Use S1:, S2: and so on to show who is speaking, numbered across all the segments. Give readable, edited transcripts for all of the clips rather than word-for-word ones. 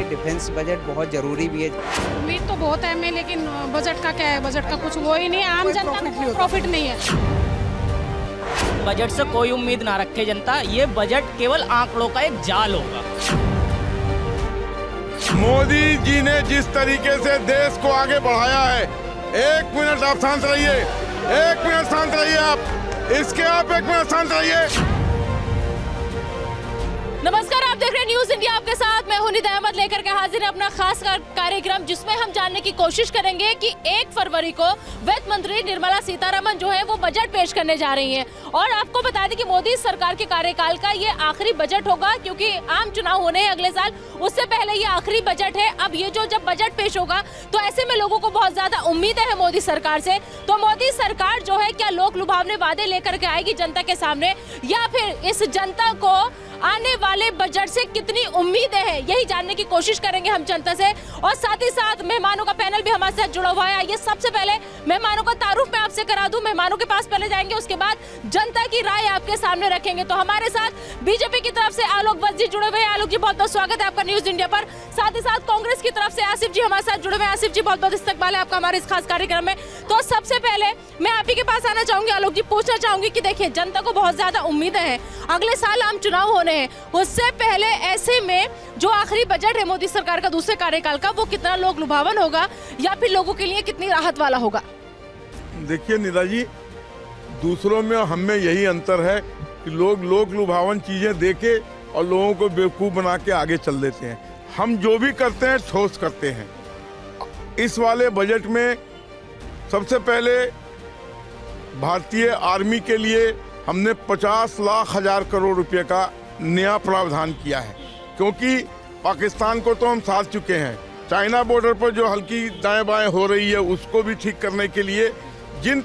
S1: Defence budget बहुत ज़रूरी भी है।
S2: उम्मीद तो बहुत है हमें, लेकिन बजट का क्या है, बजट का कुछ वो ही नहीं है, आम जनता को प्रॉफिट नहीं है।
S3: बजट से कोई उम्मीद ना रखे जनता, ये बजट केवल आंकड़ों का एक जाल होगा।
S4: मोदी जी ने जिस तरीके से देश को आगे बढ़ाया है, एक मिनट आप शांत रहिए, एक मिनट शांत रहिए आप एक मिनट शांत रहिए।
S5: नमस्कार, आप देख रहे हैं न्यूज इंडिया, आपके साथ मैं हूं निदा अहमद लेकर के हाजिर है अपना खास कार्यक्रम, जिसमें हम जानने की कोशिश करेंगे कि 1 फरवरी को वित्त मंत्री निर्मला सीतारमण जो है वो बजट पेश करने जा रही हैं। और आपको बता दें कि मोदी सरकार के कार्यकाल का ये आखिरी बजट होगा, क्योंकि आम चुनाव होने हैं अगले साल, उससे पहले ये आखिरी बजट है। अब ये जब बजट पेश होगा तो ऐसे में लोगों को बहुत ज्यादा उम्मीदें हैं मोदी सरकार से। तो मोदी सरकार जो है क्या लोक लुभावने वादे लेकर के आएगी जनता के सामने, या फिर इस जनता को आने वाले बजट से कितनी उम्मीदें हैं, यही जानने की कोशिश करेंगे हम जनता से। और साथ ही साथ मेहमानों का पैनल भी हमारे साथ जुड़ा हुआ है। आइए सबसे पहले मेहमानों का तारुफ मैं आपसे करा दूं, मेहमानों के पास पहले जाएंगे, उसके बाद जनता की राय आपके सामने रखेंगे। तो हमारे साथ बीजेपी की तरफ से आलोक वत्स जी जुड़े हुए हैं। आलोक जी, बहुत बहुत स्वागत है आपका न्यूज इंडिया पर। साथ ही साथ कांग्रेस की तरफ से आसिफ जी हमारे साथ जुड़े हुए हैं। आसिफ जी, बहुत बहुत इस्तकबाल है आपका हमारे इस खास कार्यक्रम में। तो सबसे पहले मैं आप ही के पास आना चाहूंगी आलोक जी, पूछना चाहूंगी कि देखिए जनता को बहुत ज्यादा उम्मीदें हैं, अगले साल आम चुनाव होने हैं, उससे पहले ऐसे में जो आखिरी बजट है मोदी सरकार का दूसरे कार्यकाल का, वो कितना लोक लुभावन होगा या फिर लोगों के लिए कितनी राहत वाला होगा?
S4: देखिए निदा जी, दूसरों में हम में यही अंतर है कि लोग लोक लुभावन चीजें देके और लोगों को बेवकूफ बना के आगे चल देते हैं। हम जो भी करते हैं ठोस करते हैं। इस वाले बजट में सबसे पहले भारतीय आर्मी के लिए हमने 50 लाख हजार करोड़ रुपए का नया प्रावधान किया है, क्योंकि पाकिस्तान को तो हम साथ चुके हैं। चाइना बॉर्डर पर जो हल्की दाएं बाएं हो रही है उसको भी ठीक करने के लिए जिन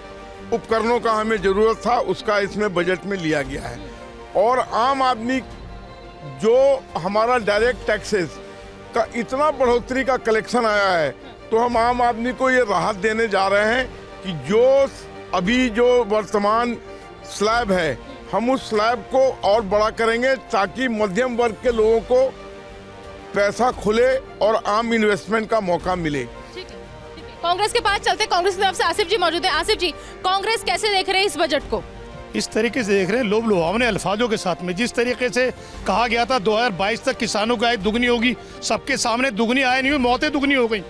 S4: उपकरणों का हमें ज़रूरत था उसका इसमें बजट में लिया गया है। और आम आदमी जो हमारा डायरेक्ट टैक्सेस का इतना बढ़ोतरी का कलेक्शन आया है, तो हम आम आदमी को ये राहत देने जा रहे हैं कि जो अभी जो वर्तमान स्लैब है, हम उस स्लैब को और बड़ा करेंगे ताकि मध्यम वर्ग के लोगों को पैसा खुले और आम इन्वेस्टमेंट का मौका मिले।
S5: ठीक है। कांग्रेस के पास चलते, कांग्रेस की तरफ से आसिफ जी मौजूद है। आसिफ जी, कांग्रेस कैसे देख रहे हैं इस बजट को?
S6: इस तरीके से देख रहे हैं लोभ लुभावने अल्फाजों के साथ में, जिस तरीके से कहा गया था 2022 तक किसानों की आय दुगनी होगी, सबके सामने दुगनी आय नहीं हुई, मौतें दुगनी हो गई।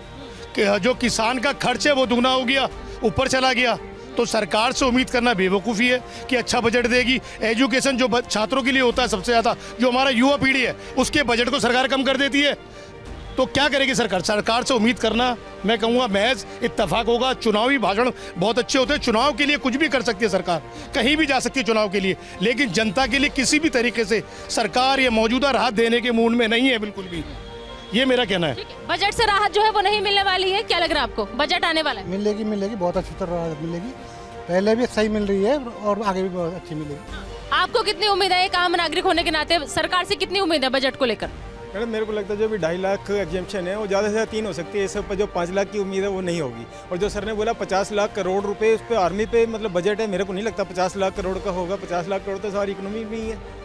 S6: कि जो किसान का खर्च है वो दुगना हो गया, ऊपर चला गया। तो सरकार से उम्मीद करना बेवकूफ़ी है कि अच्छा बजट देगी। एजुकेशन जो छात्रों के लिए होता है सबसे ज़्यादा, जो हमारा युवा पीढ़ी है, उसके बजट को सरकार कम कर देती है। तो क्या करेगी सरकार? सरकार से उम्मीद करना, मैं कहूँगा, महज इत्तेफाक होगा। चुनावी भाषण बहुत अच्छे होते हैं, चुनाव के लिए कुछ भी कर सकती है सरकार, कहीं भी जा सकती है चुनाव के लिए, लेकिन जनता के लिए किसी भी तरीके से सरकार ये मौजूदा राहत देने के मूड में नहीं है बिल्कुल भी। ये मेरा कहना है।
S5: बजट से राहत जो है वो नहीं मिलने वाली है, क्या लग रहा है आपको? बजट आने वाला है?
S7: मिलेगी, बहुत अच्छी तरह राहत मिलेगी। पहले भी सही मिल रही है और आगे भी बहुत अच्छी मिलेगी।
S5: आपको कितनी उम्मीद है एक आम नागरिक होने के नाते, सरकार से कितनी उम्मीद है बजट को लेकर?
S8: मैडम, मेरे को लगता है जो भी 2.5 लाख एग्जेम्पशन है वो ज़्यादा से ज़्यादा 3 हो सकती है। इस पर जो 5 लाख की उम्मीद है वो नहीं होगी। और जो सर ने बोला 50 लाख करोड़ रुपए उस पर आर्मी पे मतलब बजट है, मेरे को नहीं लगता 50 लाख करोड़ का होगा। 50 लाख करोड़ तो सारी इकोनॉमी में ही है।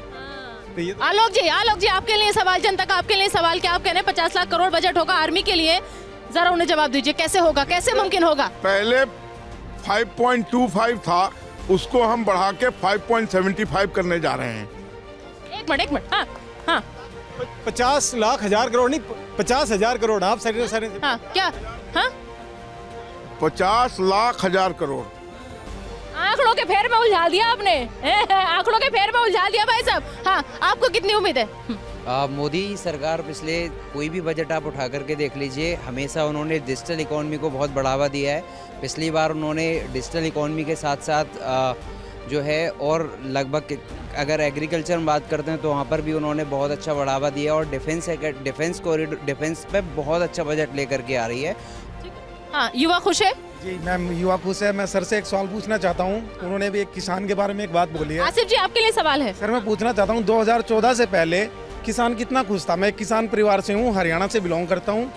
S8: तो
S5: आलोक जी आपके लिए सवाल, जनता का आपके लिए सवाल, क्या आप कह रहे हैं 50 लाख करोड़ बजट होगा आर्मी के लिए? जरा उन्हें जवाब दीजिए, कैसे होगा, कैसे मुमकिन होगा?
S4: पहले 5.25 था, उसको हम बढ़ा के 5.75 करने जा रहे हैं।
S5: एक मिनट, हाँ
S8: 50 लाख हजार करोड़ नहीं, 50,000 करोड़। आप सर
S5: हाँ, क्या? हाँ
S4: 50 लाख हजार करोड़।
S5: आंकड़ों के फेर में उलझा दिया आपने, आंकड़ों के फेर में उलझा दिया भाई साहब। हाँ, आपको कितनी उम्मीद है?
S1: मोदी सरकार पिछले कोई भी बजट आप उठा करके देख लीजिए, हमेशा उन्होंने डिजिटल इकोनॉमी को बहुत बढ़ावा दिया है। पिछली बार उन्होंने डिजिटल इकोनॉमी के साथ साथ जो है, और लगभग अगर एग्रीकल्चर में बात करते हैं तो वहाँ पर भी उन्होंने बहुत अच्छा बढ़ावा दिया। और डिफेंस कॉरिडोर, डिफेंस पे बहुत अच्छा बजट लेकर के आ रही है।
S5: हाँ, युवा खुश है?
S9: जी मैम, युवा खुश है। मैं सर से एक सवाल पूछना चाहता हूँ। उन्होंने भी एक किसान के बारे में एक बात बोली है।
S5: आसिफ जी, आपके लिए सवाल है।
S9: सर, मैं पूछना चाहता हूँ 2014 से पहले किसान कितना खुश था? मैं किसान परिवार से हूँ, हरियाणा से बिलोंग करता हूँ,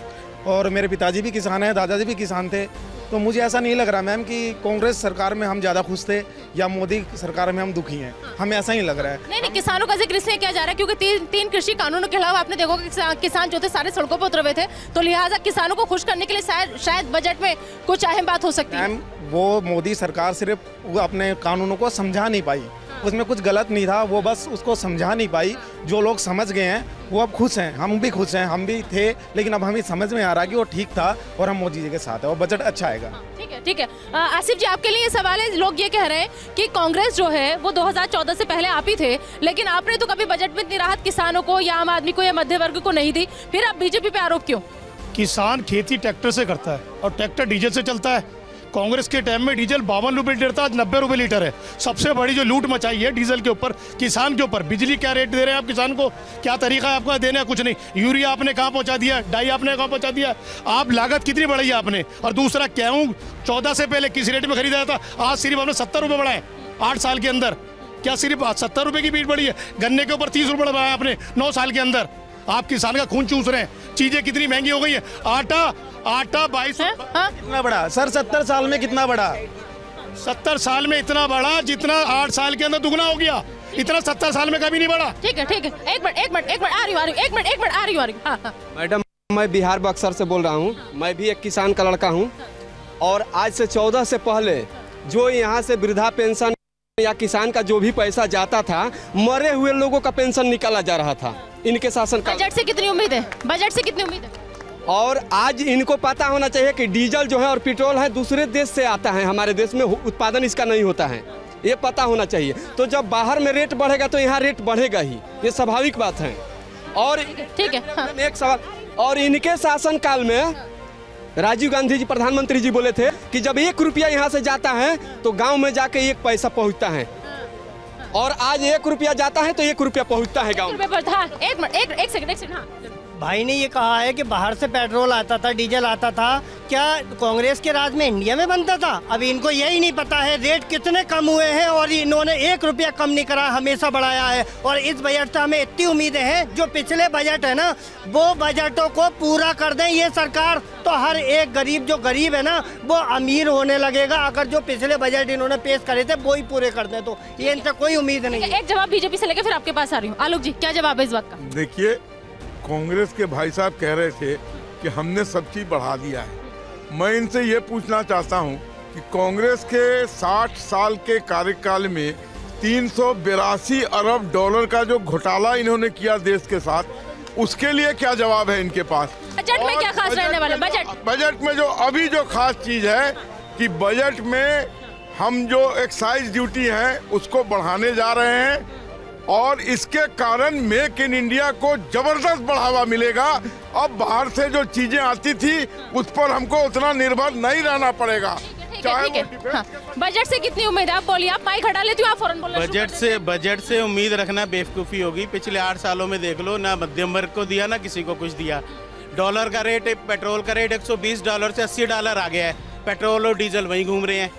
S9: और मेरे पिताजी भी किसान हैं, दादाजी भी किसान थे। तो मुझे ऐसा नहीं लग रहा मैम कि कांग्रेस सरकार में हम ज़्यादा खुश थे या मोदी सरकार में हम दुखी हैं, हमें ऐसा ही लग रहा है।
S5: नहीं, किसानों का जिक्र इसलिए किया जा रहा है क्योंकि तीन कृषि कानूनों के अलावा आपने देखा कि किसान जो थे सारे सड़कों पर उतरे हुए थे, तो लिहाजा किसानों को खुश करने के लिए शायद बजट में कुछ अहम बात हो सकती है।
S9: मैम वो मोदी सरकार सिर्फ अपने कानूनों को समझा नहीं पाई, उसमें कुछ गलत नहीं था, वो बस उसको समझा नहीं पाई। जो लोग समझ गए हैं वो अब खुश हैं, हम भी खुश हैं, हम भी थे, लेकिन अब हमें समझ में आ रहा है कि वो ठीक था और हम मोदी जी के साथ है और बजट अच्छा आएगा।
S5: ठीक है। आसिफ जी, आपके लिए ये सवाल है, लोग ये कह रहे हैं कि कांग्रेस जो है वो 2014 से पहले आप ही थे, लेकिन आपने तो कभी बजट में इतनी राहत किसानों को या आम आदमी को या मध्य वर्ग को नहीं दी, फिर आप बीजेपी पे आरोप क्यों?
S6: किसान खेती ट्रैक्टर से करता है और ट्रैक्टर डीजल से चलता है। कांग्रेस के टाइम में डीजल 52 रुपये लीटर था, आज 90 रुपये लीटर है। सबसे बड़ी जो लूट मचाई है डीजल के ऊपर, किसान के ऊपर। बिजली क्या रेट दे रहे हैं आप किसान को, क्या तरीका है आपका देने का? कुछ नहीं। यूरिया आपने कहाँ पहुंचा दिया, डाई आपने कहाँ पहुंचा दिया, आप लागत कितनी बढ़ाई है आपने? और दूसरा गेहूँ 14 से पहले किस रेट में खरीदा था, आज सिर्फ आपने 70 रुपये बढ़ाए 8 साल के अंदर। क्या सिर्फ 70 रुपये की बीट बढ़ी है? गन्ने के ऊपर 30 रुपये बढ़ाया आपने 9 साल के अंदर। आप किसान का खून चूस रहे हैं। चीजें कितनी महंगी हो गई है। आटा 22
S9: कितना बढ़ा सर? 70 साल में कितना बढ़ा?
S5: 70
S6: साल में इतना बढ़ा जितना 8 साल के अंदर दुगना हो गया। इतना 70 साल में कभी नहीं बढ़ा।
S5: ठीक है। एक मिनट आ रही हूँ।
S10: मैडम, मैं बिहार बक्सर से बोल रहा हूँ। मैं भी एक किसान का लड़का हूँ और आज से 14 से पहले जो यहाँ से वृद्धा पेंशन या किसान का जो भी पैसा जाता था, मरे हुए लोगों का पेंशन निकाला जा रहा था इनके शासन काल।
S5: बजट से कितनी उम्मीद है? बजट से कितनी उम्मीद है?
S10: और आज इनको पता होना चाहिए कि डीजल जो है और पेट्रोल है दूसरे देश से आता है, हमारे देश में उत्पादन इसका नहीं होता है, ये पता होना चाहिए। तो जब बाहर में रेट बढ़ेगा तो यहाँ रेट बढ़ेगा ही, ये स्वाभाविक बात है। और
S5: ठीक है, हाँ।
S10: एक सवाल, और इनके शासन काल में राजीव गांधी जी प्रधानमंत्री जी बोले थे कि जब 1 रुपया यहाँ से जाता है तो गांव में जाके 1 पैसा पहुँचता है, और आज 1 रुपया जाता है तो 1 रुपया पहुँचता है गाँव में।
S5: एक सेकंड। हाँ,
S11: भाई ने ये कहा है कि बाहर से पेट्रोल आता था, डीजल आता था, क्या कांग्रेस के राज में इंडिया में बनता था? अभी इनको यही नहीं पता है रेट कितने कम हुए हैं, और इन्होंने 1 रुपया कम नहीं करा, हमेशा बढ़ाया है। और इस बजट से हमें इतनी उम्मीदें हैं, जो पिछले बजट है ना वो बजटों को पूरा कर दें ये सरकार, तो हर एक गरीब जो गरीब है ना वो अमीर होने लगेगा। अगर जो पिछले बजट इन्होंने पेश करे थे वो ही पूरे कर दें, तो ये इनसे कोई उम्मीद नहीं है।
S5: एक जवाब बीजेपी से लेकर फिर आपके पास आ रही हूँ। आलोक जी, क्या जवाब है इस बात का?
S4: देखिए, कांग्रेस के भाई साहब कह रहे थे कि हमने सब चीज बढ़ा दिया है। मैं इनसे ये पूछना चाहता हूँ कि कांग्रेस के 60 साल के कार्यकाल में 382 अरब डॉलर का जो घोटाला इन्होंने किया देश के साथ, उसके लिए क्या जवाब है इनके पास?
S5: बजट में क्या खास रहने वाला?
S4: बजट में जो अभी जो खास चीज है कि बजट में हम जो एक्साइज ड्यूटी है उसको बढ़ाने जा रहे हैं, और इसके कारण मेक इन इंडिया को जबरदस्त बढ़ावा मिलेगा। अब बाहर से जो चीजें आती थी उस पर हमको उतना निर्भर नहीं रहना पड़ेगा।
S5: हाँ। बजट से कितनी उम्मीद है? आप बोलिए, आप माइक हटा लेती हो, आप फौरन बोलिए।
S12: बजट से उम्मीद रखना बेवकूफ़ी होगी। पिछले 8 सालों में देख लो, ना मध्यम वर्ग को दिया ना किसी को कुछ दिया। डॉलर का रेट, पेट्रोल का रेट $120 से $80 आ गया है। पेट्रोल और डीजल वहीं घूम रहे हैं।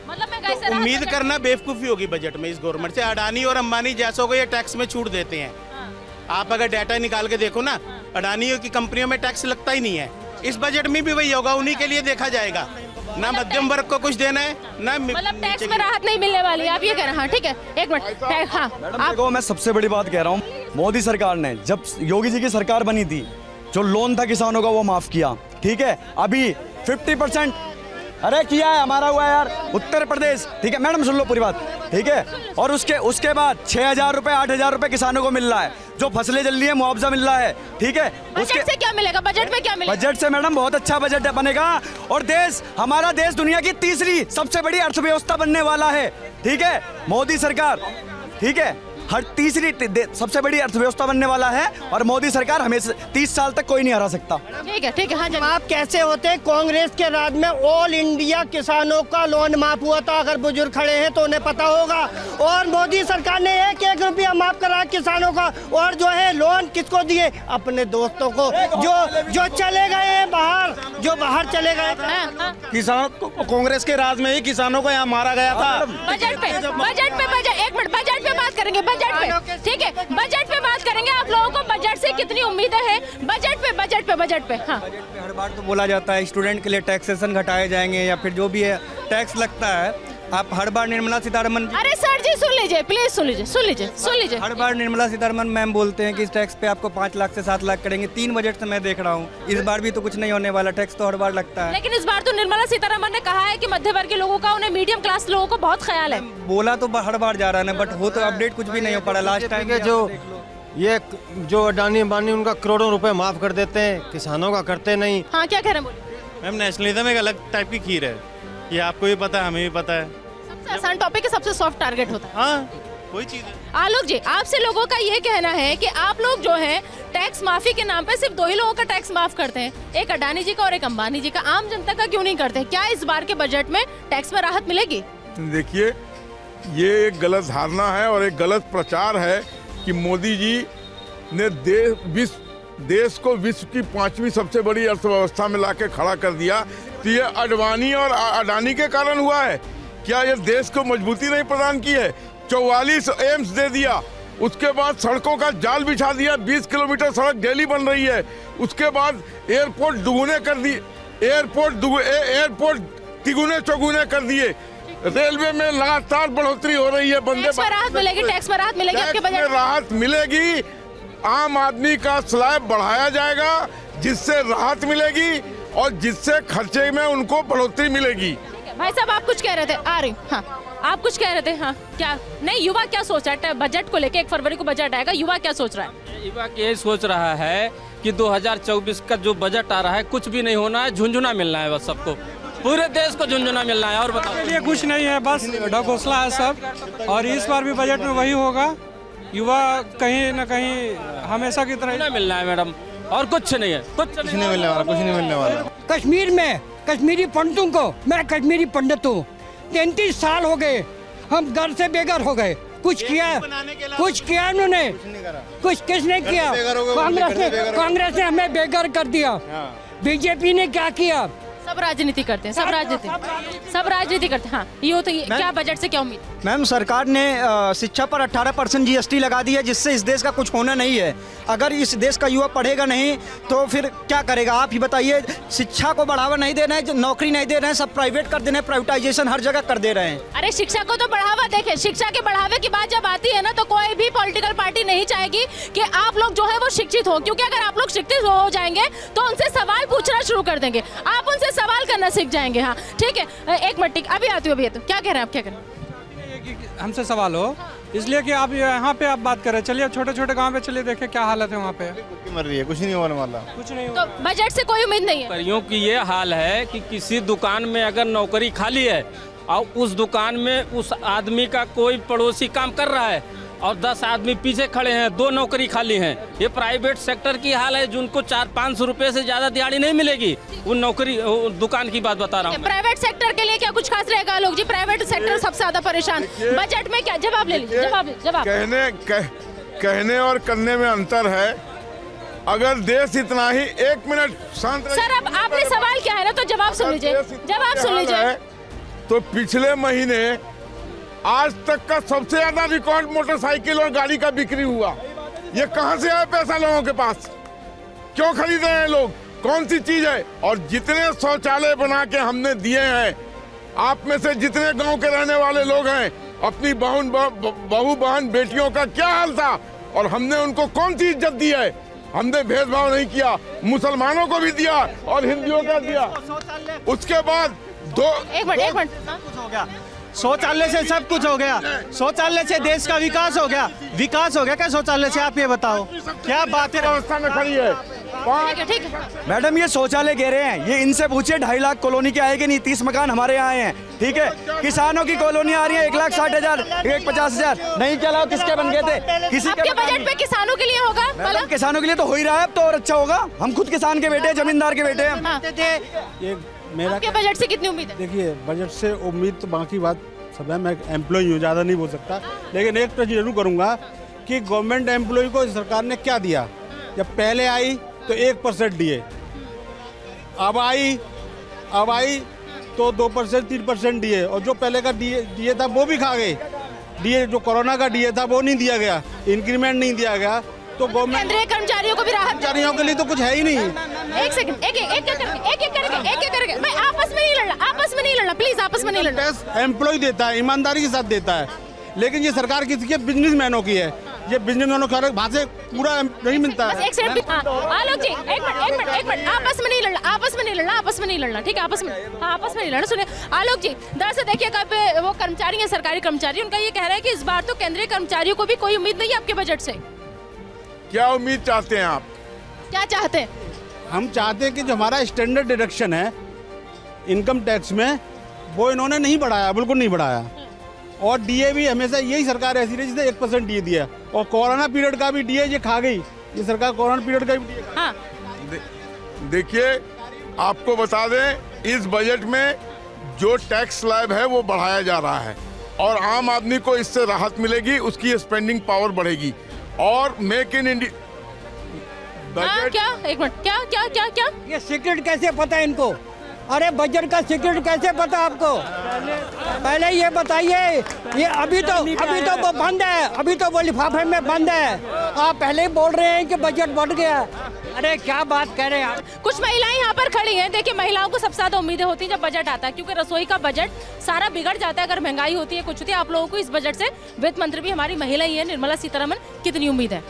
S12: तो उम्मीद करना बेवकूफ़ी होगी बजट में इस गवर्नमेंट से। अडानी और अंबानी जैसों को ये टैक्स में छूट देते हैं। आप अगर डाटा निकाल के देखो ना, अडानी की कंपनियों में टैक्स लगता ही नहीं है। इस बजट में भी वही होगा, उन्हीं के लिए देखा जाएगा। ना मध्यम वर्ग को कुछ देना है, ना
S5: मतलब टैक्स में राहत नहीं मिलने वाली है, आप ये कह रहे हैं? हाँ, ठीक है, एक मिनट। हाँ,
S13: देखो, मैं सबसे बड़ी बात कह रहा हूँ, मोदी सरकार ने जब योगी जी की सरकार बनी थी, जो लोन था किसानों का वो माफ किया, ठीक है। अभी 50% अरे किया है हमारा हुआ यार उत्तर प्रदेश, ठीक है मैडम, सुन लो पूरी बात, ठीक है। और उसके बाद 6,000 रुपए 8,000 रुपए किसानों को मिल रहा है, जो फसलें जल रही है मुआवजा मिल रहा है, ठीक है।
S5: बजट से क्या मिलेगा? बजट में क्या मिलेगा?
S13: बजट से मैडम बहुत अच्छा बजट बनेगा, और हमारा देश दुनिया की 3री सबसे बड़ी अर्थव्यवस्था बनने वाला है, ठीक है। मोदी सरकार, ठीक है, हर 3री सबसे बड़ी अर्थव्यवस्था बनने वाला है, और मोदी सरकार हमेशा 30 साल तक कोई नहीं हरा सकता।
S5: ठीक है, हाँ।
S11: आप कैसे होते? कांग्रेस के राज में ऑल इंडिया किसानों का लोन माफ हुआ था। अगर बुजुर्ग खड़े हैं तो उन्हें पता होगा। और मोदी सरकार ने 1-1 रुपया माफ करा किसानों का, और जो है लोन किसको दिए? अपने दोस्तों को, जो चले गए हैं बाहर, जो बाहर चले गए।
S9: किसान कांग्रेस के राज में ही किसानों को यहाँ मारा गया था।
S5: बजट पे बात करेंगे। बजट पे, ठीक है, बजट पे बात करेंगे। आप लोगों को बजट से कितनी उम्मीदें हैं? बजट पे हाँ।
S11: बजट पे हर बार तो बोला जाता है स्टूडेंट के लिए टैक्सेशन घटाए जाएंगे या फिर जो भी है टैक्स लगता है। आप हर बार निर्मला सीतारमण,
S5: अरे सर जी सुन लीजिए प्लीज, सुन लीजिए।
S11: हर बार निर्मला सीतारमण मैम बोलते हैं कि इस टैक्स पे आपको 5 लाख से 7 लाख करेंगे। 3 बजट से मैं देख रहा हूँ, इस बार भी तो कुछ नहीं होने वाला, टैक्स तो हर बार लगता है।
S5: लेकिन इस बार तो निर्मला सीतारमण ने कहा है कि मध्य वर्ग के लोगों का, उन्हें मीडियम क्लास लोगों को बहुत ख्याल है।
S11: बोला तो हर बार जा रहा है, बट हो तो अपडेट कुछ भी नहीं हो पड़ा। लास्ट टाइम
S14: जो अडानी अंबानी उनका करोड़ों रुपए माफ कर देते हैं, किसानों का करते नहीं।
S5: हाँ क्या कह रहे हैं, बोलिए।
S12: मैम नेशनलिज्म एक अलग टाइप की खीर है, ये आपको भी पता है, हमें भी पता है।
S5: सबसे आसान टॉपिक है, सबसे सॉफ्ट टारगेट होता है।
S12: हाँ कोई चीज है।
S5: आलोक जी, आपसे लोगों का ये कहना है कि आप लोग जो है टैक्स माफी के नाम पे सिर्फ 2 ही लोगों का टैक्स माफ करते हैं, एक अडानी जी का और एक अंबानी जी का, आम जनता का क्यों नहीं करते? क्या इस बार के बजट में टैक्स में राहत मिलेगी?
S4: देखिए, ये एक गलत धारणा है और एक गलत प्रचार है कि मोदी जी ने देश को विश्व की 5वीं सबसे बड़ी अर्थव्यवस्था में लाके खड़ा कर दिया। तो ये अडवाणी और अडानी के कारण हुआ है क्या? ये देश को मजबूती नहीं प्रदान की है? 44 एम्स दे दिया, उसके बाद सड़कों का जाल बिछा दिया, 20 किलोमीटर सड़क डेली बन रही है, उसके बाद एयरपोर्ट दुगुने कर दिए, एयरपोर्ट तिगुने चौगुने कर दिए, रेलवे में लगातार बढ़ोतरी हो रही है। बंदे
S5: टैक्स में राहत मिलेगी, टैक्स में राहत मिलेगी, आपके बजट में
S4: राहत मिलेगी। आम आदमी का स्लैब बढ़ाया जाएगा जिससे राहत मिलेगी और जिससे खर्चे में उनको बढ़ोतरी मिलेगी।
S5: भाई साहब आप कुछ कह रहे थे, आ रही हाँ, आप कुछ कह रहे थे हाँ, क्या नहीं, युवा क्या सोच रहा है बजट को लेके? 1 फरवरी को बजट आएगा, युवा क्या सोच रहा है?
S15: युवा ये सोच रहा है कि 2024 का जो बजट आ रहा है कुछ भी नहीं होना है, झुंझुना मिलना है, बस सबको, पूरे देश को झुंझुना मिलना है। और बताओ,
S16: ये कुछ नहीं है, बस ढकोसला है सब। और इस बार भी बजट में वही होगा, युवा कहीं न कहीं हमेशा की तरह
S15: मिलना है मैडम, और कुछ नहीं है, कुछ नहीं मिलने वाला।
S17: कश्मीर में कश्मीरी पंडितों को, मैं कश्मीरी पंडित हूँ, 33 साल हो गए, हम घर से बेघर हो गए। कुछ किया उन्होंने? कुछ किसने किया? कांग्रेस ने हमें बेघर कर दिया। बीजेपी ने क्या किया?
S5: सब राजनीति करते हैं, सब राजनीति करते हैं। हाँ, ये तो क्या बजट से क्या उम्मीद?
S11: मैम सरकार ने शिक्षा पर 18% GST लगा दी है, जिससे इस देश का कुछ होना नहीं है। अगर इस देश का युवा पढ़ेगा नहीं तो फिर क्या करेगा? आप ही बताइए। शिक्षा को बढ़ावा नहीं दे रहे हैं, नौकरी नहीं दे रहे हैं, सब प्राइवेट कर दे रहे हैं, प्राइवेटाइजेशन हर जगह कर दे रहे हैं।
S5: अरे शिक्षा को तो बढ़ावा देखे, शिक्षा के बढ़ावे की बात जब आती है ना, तो कोई भी पॉलिटिकल पार्टी नहीं चाहेगी कि आप लोग जो है वो शिक्षित हो, क्योंकि अगर आप लोग शिक्षित हो जाएंगे तो उनसे सवाल पूछना शुरू कर देंगे, आप उनसे सवाल करना सीख जाएंगे। हाँ ठीक है, एक मिनट, अभी आती हूँ, अभी तो क्या कह रहे हैं आप, क्या कह रहे हैं?
S16: हमसे सवाल हो इसलिए कि आप यहाँ पे आप बात करें। चलिए छोटे छोटे गांव पे चलिए, देखें क्या हालत है वहाँ पे।
S12: मर रही है, कुछ नहीं होने वाला,
S16: कुछ नहीं।
S5: तो बजट से कोई उम्मीद नहीं है?
S15: परियों की ये हाल है कि किसी दुकान में अगर नौकरी खाली है और उस दुकान में उस आदमी का कोई पड़ोसी काम कर रहा है और 10 आदमी पीछे खड़े हैं, 2 नौकरी खाली हैं। ये प्राइवेट सेक्टर की हाल है, जिनको 400-500 रुपए से ज्यादा दिहाड़ी नहीं मिलेगी। उन नौकरी दुकान की बात बता रहा हूँ।
S5: प्राइवेट सेक्टर के लिए क्या कुछ खास रहेगा? लोग जी प्राइवेट सेक्टर सबसे ज्यादा परेशान, बजट में क्या? जवाब ले लीजिए, जवाब।
S4: कहने और करने में अंतर है। अगर देश इतना ही, 1 मिनट शांत रहिए।
S5: सर अब आपने सवाल क्या है ना, तो जवाब सुन लीजिए।
S4: तो पिछले महीने आज तक का सबसे ज्यादा रिकॉर्ड मोटरसाइकिल और गाड़ी का बिक्री हुआ। ये कहां से आया पैसा लोगों के पास? क्यों खरीद रहे हैं लोग? कौन सी चीज है? और जितने शौचालय बना के हमने दिए हैं, आप में से जितने गांव के रहने वाले लोग हैं, अपनी बहू बहन बेटियों का क्या हाल था और हमने उनको कौन सी इज्जत दी है? हमने भेदभाव नहीं किया, मुसलमानों को भी दिया और हिंदुओं का दिया। उसके बाद
S5: एक मिनट
S14: कुछ हो गया, शौचालय से सब कुछ हो गया, शौचालय से देश का विकास हो गया क्या शौचालय से? आप ये बताओ, क्या बात है?
S4: व्यवस्था में खड़ी है।
S5: ठीक है।
S13: मैडम ये शौचालय कह रहे हैं, ये इनसे पूछिए 2.5 लाख कॉलोनी के आएगी नहीं, 30 मकान हमारे यहाँ आए हैं, ठीक है। किसानों की कॉलोनी आ रही है 1,60,000, 1,50,000 नहीं चलाओ, किसके बन गए थे? किसी के
S5: बजट पे किसानों के लिए होगा?
S13: मैडम किसानों के लिए तो हो ही रहा है, अब तो और अच्छा होगा। हम खुद किसान के बेटे, जमींदार के बेटे हैं।
S5: आपके बजट से कितनी उम्मीद है?
S18: देखिए बजट से उम्मीद तो बाकी बात सब है, मैं एम्प्लॉय हूँ, ज़्यादा नहीं बोल सकता, लेकिन एक तो जरूर करूँगा कि गवर्नमेंट एम्प्लॉय को सरकार ने क्या दिया। जब पहले आई तो 1% दिए, अब आई तो 2% 3% दिए, और जो पहले का दिए था वो भी खा गए। डीए जो कोरोना का डीए था वो नहीं दिया गया, इंक्रीमेंट नहीं दिया गया, तो गवर्नमेंट
S5: केंद्रीय कर्मचारियों को भी राहत,
S18: कर्मचारियों के लिए तो कुछ है ही नहीं।
S5: एक सेकंड, एक करके मैं आपस में नहीं लड़ना, प्लीज आपस में नहीं लड़ना।
S18: टैक्स एम्प्लॉय देता है, ईमानदारी के साथ देता है, लेकिन ये सरकार किसी के बिजनेसमैनों की है, ये बिजनेसमैनों का वहाँ से पूरा नहीं मिलता है।
S5: एक सेकंड, आलोक जी एक मिनट, आपस में नहीं लड़ना, ठीक है, आपस में नहीं लड़ना। सुनिए आलोक जी, दरअसल देखिए कब वो कर्मचारी है, सरकारी कर्मचारी, उनका ये कह रहा है कि इस बार तो केंद्रीय कर्मचारियों को भी कोई उम्मीद नहीं है आपके बजट से।
S4: क्या उम्मीद चाहते हैं आप?
S5: क्या चाहते हैं?
S18: हम चाहते हैं कि जो हमारा स्टैंडर्ड डिडक्शन है इनकम टैक्स में, वो इन्होंने नहीं बढ़ाया, बिल्कुल नहीं बढ़ाया, और डीए भी हमेशा यही सरकार ऐसी रही जिसने 1% डीए दिया, और कोरोना पीरियड का भी डीए ये खा गई, ये सरकार कोरोना पीरियड का भी डीए।
S4: देखिए आपको बता दें, इस बजट में जो टैक्स स्लैब है वो बढ़ाया जा रहा है, और आम आदमी को इससे राहत मिलेगी, उसकी स्पेंडिंग पावर बढ़ेगी, और मेक इन इंडिया
S5: बजट। क्या एक मिनट, क्या
S17: ये सीक्रेट कैसे पता है इनको? अरे बजट का सीक्रेट कैसे पता आपको? पहले ये बताइए, ये अभी तो वो बंद है, अभी तो वो लिफाफे में बंद है, आप पहले ही बोल रहे हैं कि बजट बढ़ गया। अरे क्या बात कह रहे हैं आप?
S5: कुछ महिलाएं यहाँ पर खड़ी हैं। देखिए महिलाओं को सबसे ज्यादा उम्मीदें होती हैं जब बजट आता है, क्योंकि रसोई का बजट सारा बिगड़ जाता है अगर महंगाई होती है, कुछ होती है। आप लोगों को इस बजट से, वित्त मंत्री भी हमारी महिला ही है निर्मला सीतारमण, कितनी उम्मीद है?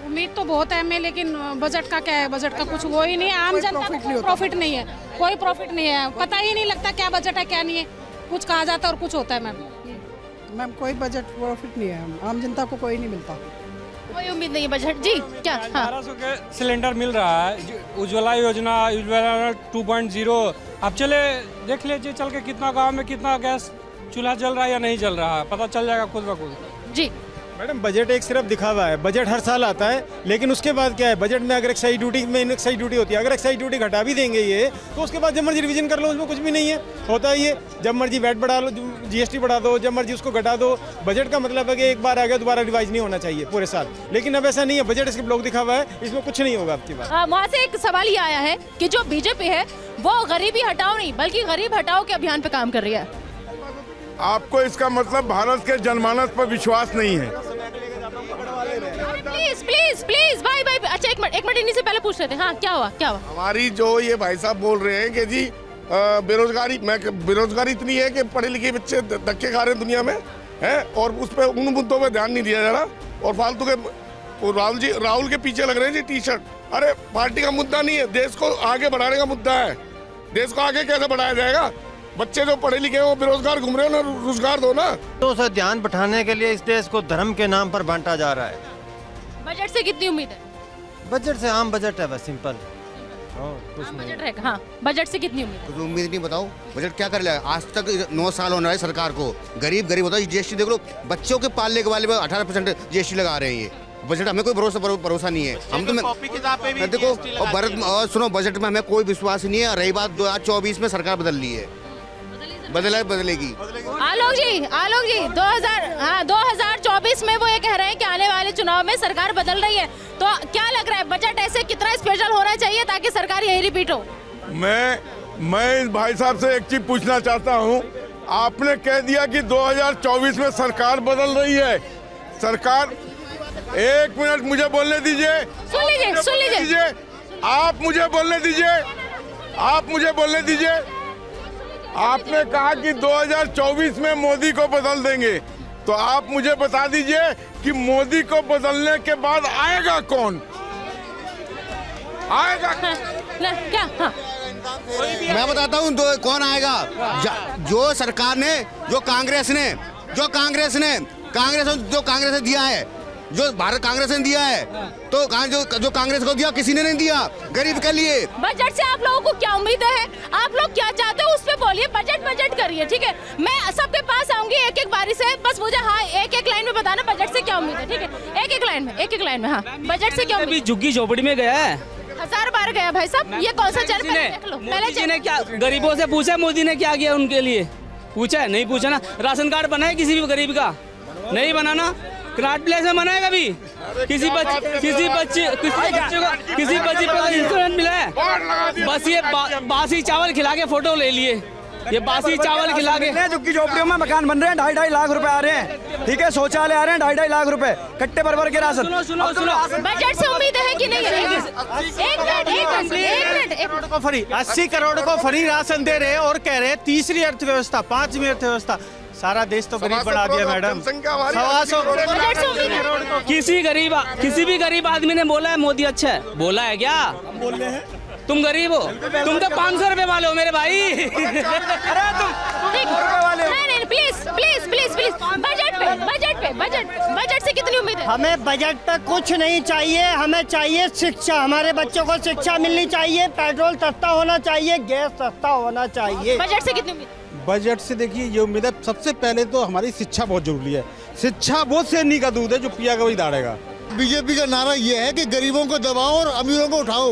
S2: उम्मीद तो बहुत है हमें, लेकिन बजट का क्या है, बजट का कुछ वो ही नहीं है, आम जनता को कोई प्रॉफिट नहीं है, कोई प्रॉफिट नहीं है, पता ही नहीं लगता क्या बजट है क्या नहीं है, कुछ कहा जाता है और कुछ होता है। मैम
S19: कोई बजट प्रॉफिट नहीं है, आम जनता को कोई नहीं मिलता,
S5: कोई उम्मीद नहीं है बजट जी। क्या
S16: 1200 के सिलेंडर मिल रहा है, उज्ज्वला योजना 2.0, अब चले देख लीजिए चल के कितना गाँव में कितना गैस चूल्हा जल रहा है या नहीं जल रहा है, पता चल जाएगा खुद ब खुद
S5: जी।
S8: मैडम बजट एक सिर्फ दिखावा है, बजट हर साल आता है, लेकिन उसके बाद क्या है, बजट में अगर एक्साइज ड्यूटी में एक्साइज ड्यूटी होती है, अगर एक्साइज ड्यूटी घटा भी देंगे ये, तो उसके बाद जब मर्जी रिवीजन कर लो, उसमें कुछ भी नहीं है, होता है ये, जब मर्जी वैट बढ़ा लो, जीएसटी बढ़ा दो, जब मर्जी उसको घटा दो। बजट का मतलब है कि एक बार आ गया दोबारा रिवाइज नहीं होना चाहिए पूरे साल, लेकिन अब ऐसा नहीं है, बजट इसके ब्लॉक दिखावा है, इसमें कुछ नहीं होगा आपकी बात।
S5: वहाँ से एक सवाल ये आया है कि जो बीजेपी है वो गरीबी हटाओ नहीं बल्कि गरीब हटाओ के अभियान पे काम कर रही है।
S4: आपको इसका मतलब भारत के जनमानस पर विश्वास नहीं है?
S5: प्लीज भाई अच्छा एक मिनट इन्हीं से पहले पूछ रहे थे। हाँ क्या हुआ?
S20: हमारी जो ये भाई साहब बोल रहे हैं कि जी बेरोजगारी इतनी है कि पढ़े लिखे बच्चे धक्के खा रहे हैं दुनिया में हैं, और उस पर उन मुद्दों पे ध्यान नहीं दिया जा रहा, और फालतू के राहुल के पीछे लग रहे हैं जी टी शर्ट। अरे पार्टी का मुद्दा नहीं है, देश को आगे बढ़ाने का मुद्दा है। देश को आगे कैसे बढ़ाया जाएगा? बच्चे जो पढ़े लिखे हैं वो बेरोजगार घूम रहे हैं ना, रोजगार दो ना।
S21: तो सर ध्यान बैठाने के लिए इस देश को धर्म के नाम पर बांटा जा रहा है।
S5: बजट से कितनी उम्मीद है?
S21: बजट से आम बजट है, बस सिंपल
S5: बजट रहेगा। हाँ बजट से कितनी उम्मीद?
S22: तो उम्मीद नहीं, बताओ बजट क्या कर लिया? आज तक 9 साल होने वाले सरकार को, गरीब होता है। जीएसटी देख लो, बच्चों के पालने के वाले में 18% जीएसटी लगा रहे हैं। ये बजट हमें कोई भरोसा नहीं है। हम तो देखो और सुनो, बजट में हमें कोई विश्वास नहीं है। रही बात 2024 में सरकार बदल ली है, बदलेगी।
S5: आलोक जी 2024 में वो ये कह रहे हैं कि आने वाले चुनाव में सरकार बदल रही है, तो क्या लग रहा है बजट ऐसे कितना स्पेशल होना चाहिए ताकि सरकार यही रिपीट हो?
S4: मैं इस भाई साहब से एक चीज पूछना चाहता हूँ। आपने कह दिया कि 2024 में सरकार बदल रही है। सरकार, एक मिनट मुझे बोलने दीजिए।
S5: सुन लीजिए।
S4: आप मुझे बोलने दीजिए। आपने कहा कि 2024 में मोदी को बदल देंगे, तो आप मुझे बता दीजिए कि मोदी को बदलने के बाद आएगा कौन? आएगा
S5: क्या?
S22: मैं बताता हूँ कौन आएगा। जो सरकार ने, जो कांग्रेस ने दिया है, जो भारत कांग्रेस ने दिया है, तो जो कांग्रेस को दिया किसी ने नहीं दिया गरीब के लिए।
S5: बजट से आप लोगों को क्या उम्मीद है? आप लोग क्या चाहते हो उस पे बोलिए। बजट करिए, ठीक है? मैं सबके पास आऊंगी एक बारी से, बस मुझे हाँ एक लाइन में बताना बजट से क्या उम्मीद है, ठीक है? एक लाइन में हाँ बजट से क्या उम्मीद?
S3: झुग्गी झोपड़ी में गया है,
S5: 1000 बार गया भाई साहब। ये कौन सा चैनल? देख लो
S3: मोदी ने क्या गरीबों से पूछा, मोदी ने क्या किया उनके लिए? पूछा है? नहीं पूछा ना। राशन कार्ड बना है किसी भी गरीब का? नहीं बनाना। क्राफ्ट प्लेस में बनाएगा भी? किसी बच्चे को इंश्योरेंस मिला है? बस ये बासी चावल खिला के फोटो ले लिए, ये बासी चावल खिला के
S13: झुग्गी झोपड़ियों में मकान बन रहे हैं, 2.5 लाख रुपए आ रहे हैं, ठीक है, शौचालय आ रहे हैं 2.5 लाख रुपए, कट्टे भर के राशन।
S5: सुनो बजट से उम्मीद है कि नहीं? एक मिनट
S14: को फ्री 80 करोड़ को फ्री राशन दे रहे हैं और कह रहे हैं तीसरी अर्थव्यवस्था, 5वीं अर्थव्यवस्था। सारा देश तो गरीब बना दिया मैडम।
S3: किसी भी गरीब आदमी ने बोला है मोदी अच्छा है, बोला है क्या?
S14: बोल रहे हैं
S3: तुम गरीब हो, तुम तो 500 रुपए वाले हो मेरे भाई। अरे तुम
S5: नहीं, प्लीज बजट से कितनी उम्मीद है?
S11: हमें बजट पे कुछ नहीं चाहिए, हमें चाहिए शिक्षा। हमारे बच्चों को शिक्षा मिलनी चाहिए, पेट्रोल सस्ता होना चाहिए, गैस सस्ता होना चाहिए।
S5: बजट से कितनी उम्मीद?
S18: बजट से देखिए ये उम्मीद है, सबसे पहले तो हमारी शिक्षा बहुत जरूरी है। शिक्षा वो सेनी का दूध है जो पिया का वही दाड़ेगा।
S1: बीजेपी का नारा ये है कि गरीबों को दबाओ और अमीरों को उठाओ।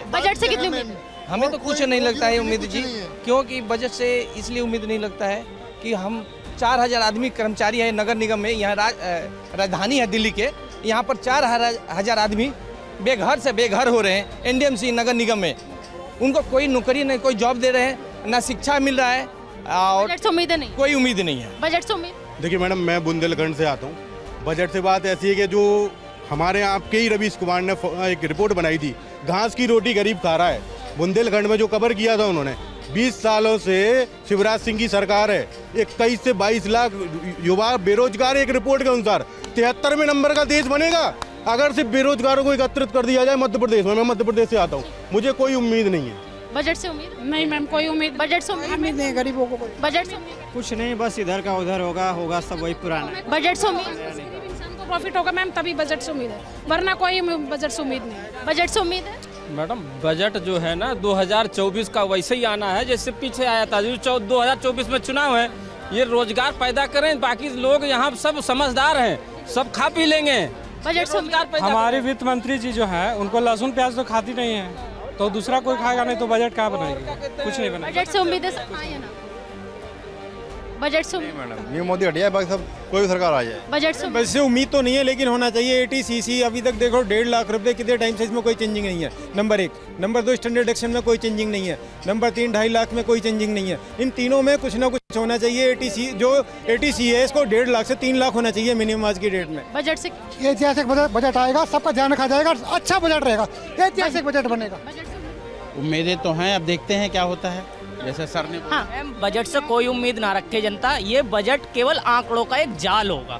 S5: बजट से कितनी उम्मीद?
S7: हमें तो कुछ नहीं लगता है उम्मीद जी, क्योंकि बजट से इसलिए उम्मीद नहीं लगता है कि हम 4000 आदमी कर्मचारी है नगर निगम में, यहाँ राजधानी है दिल्ली के, यहाँ पर 4000 आदमी बेघर से बेघर हो रहे हैं एनडीएमसी नगर निगम में। उनको कोई नौकरी नहीं, कोई जॉब दे रहे हैं, ना शिक्षा मिल रहा है और
S5: बजट से उम्मीद नहीं,
S7: कोई उम्मीद नहीं है।
S5: बजट से उम्मीद?
S18: देखिए मैडम, मैं बुंदेलखंड से आता हूँ। बजट से बात ऐसी है कि जो हमारे यहाँ आपके ही रवीश कुमार ने एक रिपोर्ट बनाई थी, घास की रोटी गरीब खा रहा है। बुंदेलखंड में जो कवर किया था उन्होंने, 20 सालों से शिवराज सिंह की सरकार है, 21 से 22 लाख युवा बेरोजगार। एक रिपोर्ट के अनुसार 73वें नंबर का देश बनेगा अगर सिर्फ बेरोजगारों को एकत्रित कर दिया जाए मध्य प्रदेश में। मैं मध्य प्रदेश से आता हूँ, मुझे कोई उम्मीद नहीं है।
S5: बजट से उम्मीद
S2: नहीं मैम, कोई उम्मीद?
S5: बजट से उम्मीद
S19: नहीं, गरीबों को
S5: बजट से उम्मीद
S14: कुछ नहीं, बस इधर का उधर होगा सब वही पुराना।
S5: बजट से उम्मीद?
S2: प्रॉफिट होगा मैम तभी बजट से उम्मीद है, वरना कोई बजट से उम्मीद नहीं।
S5: बजट से उम्मीद है?
S15: मैडम बजट जो है ना 2024 का वैसे ही आना है जैसे पीछे आया था। जो 2024 में चुनाव है, ये रोजगार पैदा करें, बाकी लोग यहाँ सब समझदार हैं, सब खा पी लेंगे।
S5: बजट से रोजगार पैदा?
S16: हमारे वित्त मंत्री जी जो है उनको लहसुन प्याज तो खाती नहीं है, तो दूसरा कोई खाएगा नहीं तो बजट क्या बनाएगी? कुछ नहीं बनाएगी।
S5: बजट से उम्मीद है ना? बजट से
S18: मैडम ये मोदी हटिया, बाकी सब कोई सरकार आ जाए।
S5: बजट
S8: से उम्मीद तो नहीं है, लेकिन होना चाहिए। ATCC अभी तक देखो 1.5 लाख रुपए कितने टाइम से इसमें कोई चेंजिंग नहीं है, नंबर 1। नंबर 2 स्टैंडर्ड एक्शन में कोई चेंजिंग नहीं है। नंबर 3 2.5 लाख में कोई चेंजिंग नहीं है। इन तीनों में कुछ ना कुछ होना चाहिए। ATC है, इसको 1.5 लाख से 3 लाख होना चाहिए मिनिमम आज की डेट में।
S5: बजट से
S19: ऐतिहासिक बजट आएगा, सबका ध्यान रखा जाएगा, अच्छा बजट रहेगा, ऐतिहासिक बजट बनेगा।
S12: उम्मीदें तो हैं, अब देखते हैं क्या होता है। जैसे सर ने
S23: बजट से कोई उम्मीद ना रखे जनता, ये बजट केवल आंकड़ों का एक जाल होगा,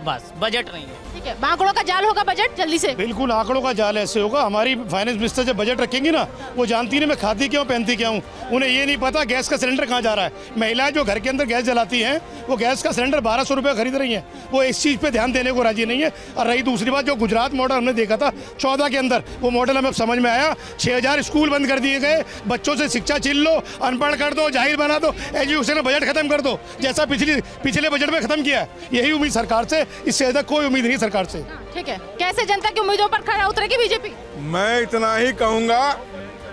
S23: बस बजट नहीं है।
S5: ठीक है, आंकड़ों का जाल होगा बजट जल्दी से।
S6: बिल्कुल आंकड़ों का जाल ऐसे होगा। हमारी फाइनेंस मिनिस्टर जब बजट रखेंगी ना, वो जानती नहीं मैं खाती क्या हूँ पहनती क्या हूँ। उन्हें ये नहीं पता गैस का सिलेंडर कहाँ जा रहा है। महिलाएं जो घर के अंदर गैस जलाती हैं, वो गैस का सिलेंडर 1200 रुपये खरीद रही हैं, वो इस चीज़ पे ध्यान देने को राजी नहीं है। और रही दूसरी बात, जो गुजरात मॉडल हमने देखा था 14 के अंदर, वो मॉडल हमें समझ में आया। 6000 स्कूल बंद कर दिए गए, बच्चों से शिक्षा छीन लो, अनपढ़ कर दो, जाहिर बना दो, एजुकेशन बजट खत्म कर दो, जैसा पिछले बजट में खत्म किया। यही उम्मीद सरकार से, इससे ज़्यादा कोई उम्मीद नहीं सरकार से।
S5: ठीक है, कैसे जनता की उम्मीदों पर खरा उतरेगी बीजेपी?
S4: मैं इतना ही कहूँगा,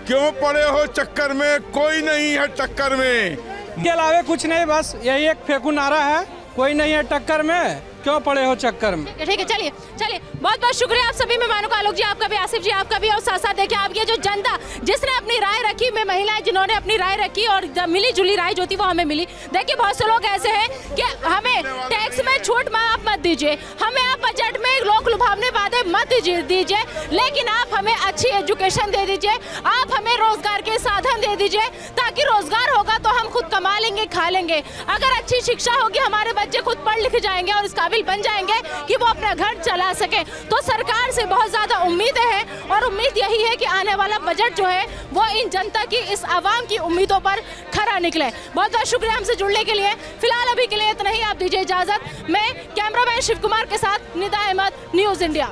S4: क्यों पड़े हो चक्कर में, कोई नहीं है टक्कर में।
S16: के अलावे कुछ नहीं, बस यही एक फेंकू नारा है, कोई नहीं है टक्कर में, क्यों पड़े हो चक्कर में।
S5: ठीक है, चलिए बहुत बहुत शुक्रिया आप सभी मेहमानों का, आलोक जी आपका भी, आसिफ जी आपका भी, और साथ साथ देखिए आप ये जो जनता जिसने अपनी राय रखी, में महिलाएं जिन्होंने अपनी राय रखी और मिली जुली राय जो थी वो हमें मिली। देखिए बहुत से लोग ऐसे हैं कि हमें टैक्स में छूट आप मत दीजिए, हमें आप बजट में लोक लुभावने वादे मत दीजिए, लेकिन आप हमें अच्छी एजुकेशन दे दीजिए, आप हमें रोजगार के साधन दे दीजिए, ताकि रोजगार होगा तो हम खुद कमा लेंगे, खा लेंगे। अगर अच्छी शिक्षा होगी, हमारे बच्चे खुद पढ़ लिख जाएंगे और इस काबिल बन जाएंगे कि वो अपना घर चला सके। तो सरकार से बहुत ज्यादा उम्मीदें हैं और उम्मीद यही है कि आने वाला बजट जो है वो इन जनता की, इस आवाम की उम्मीदों पर खरा निकले। बहुत बहुत शुक्रिया हमसे जुड़ने के लिए। फिलहाल अभी के लिए इतना ही, आप दीजिए इजाजत। मैं कैमरामैन शिव कुमार के साथ निदा अहमद, न्यूज़ इंडिया।